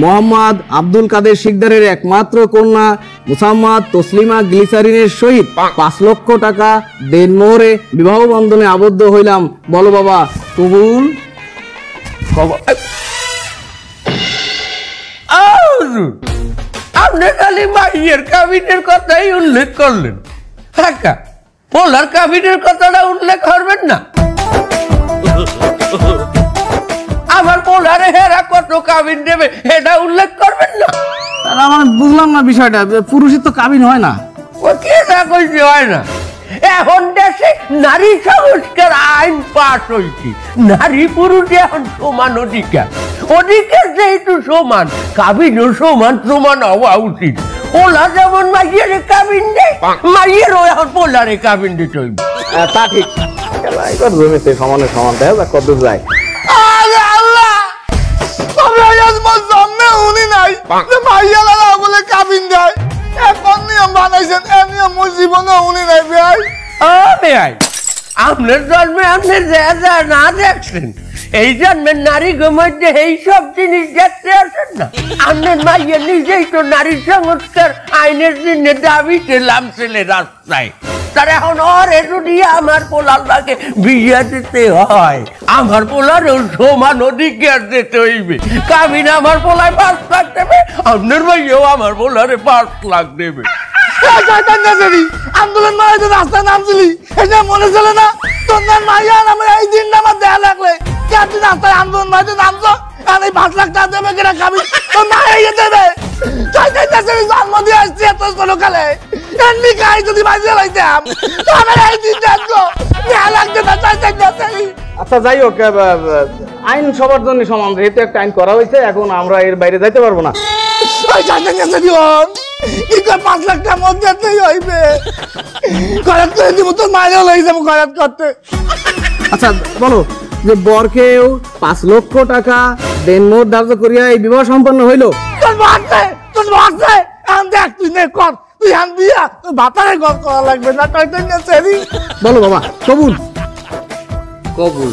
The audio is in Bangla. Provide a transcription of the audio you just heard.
মোহাম্মদ আব্দুল কাদের শিকদারের একমাত্র কন্যা মুসাম্মাদ তসলিমা গ্লিসারিনের সহিত 5 লক্ষ টাকা দেনমোহরে বিবাহ বন্ধনে আবদ্ধ হইলাম। বলো বাবা, কবুল? আপনি খালি মাইয়ের কাবিনের কথাই উল্লেখ করলেন, পোলার কাবিনের কথাটা উল্লেখ করবেন না? আমার পোলারে হেরা কত কাবিন দেবে এটা উল্লেখ করবেন না? আমার বুঝলাম না বিষয়টা, পুরুষের তো কাবিন হয় না। ও কে না কইছে হয় না? এখন দেশে নারী সংস্কার আইন পাস হয়েছে, নারী পুরুষ এখন সমান অধিকার। অধিকার যেহেতু সমান, কাবিনও সমান সমান হওয়া উচিত। পোলা যেমন মাইয়ের কাবিন দেয়, মাইয়েরও এখন পোলারে কাবিন দিতে হইবে। তা ঠিক, জমিতে সমানে সমান দেয় কত যায়। আপনার জন্মে আপনি না দেখছেন, এই জন্মের নারী মধ্যে এই সব জিনিস দেখতে আসেন না। আপনার মাইয়া নিজেই তো নারী সংস্কার আইনের জন্য দাবিতে নামছিলে রাস্তায়। তার এখন ওরে যদি আমার পোলারটাকে বিয়ে দিতে হয়, আমার পোলারও সমান অধিকার দিতে হইবে। কাবিন আমার পোলায় 5 লাখ দেবে, আপনার ভাইও আমার পোলারে 5 লাখ দেবে। আন্দোলন মারা রাস্তায় নামছিলি, এটা মনে ছিল না? তোর মাইয়া আমার এই দিনটা আমার দেয়া লাগলে রাস্তায় আন্দোলন মাইতে নামছো, আর এই 5 লাখ টাকা দেবে কিনা খাবি? তোর মাইয়া দেবে। জন্ম দিয়ে আসছি এত ছোটকালে, এমনি খাই যদি বাজিয়ে লাইতাম আমার এই দিনটা দেয়া লাগছে না। আচ্ছা যাই হোক, আইন সবার জন্য সমান, যেহেতু একটা আইন করা হয়েছে, এখন আমরা এর বাইরে যাইতে পারবো না। 5 লাখ টাকার মধ্যে হইবে, খরচ করে দিব, তোর মায়েরও লই যাবো খরচ করতে। আচ্ছা বলো, যে বরকেও 5 লক্ষ টাকা দেনমোহর ধার্য করিয়া এই বিবাহ সম্পন্ন হইল। তোর ভাগছে দেখ, তুই নে কর, তুই হান দিয়া তোর ভাতারে ঘর করা লাগবে না। বলো বাবা, কবুল? কবুল।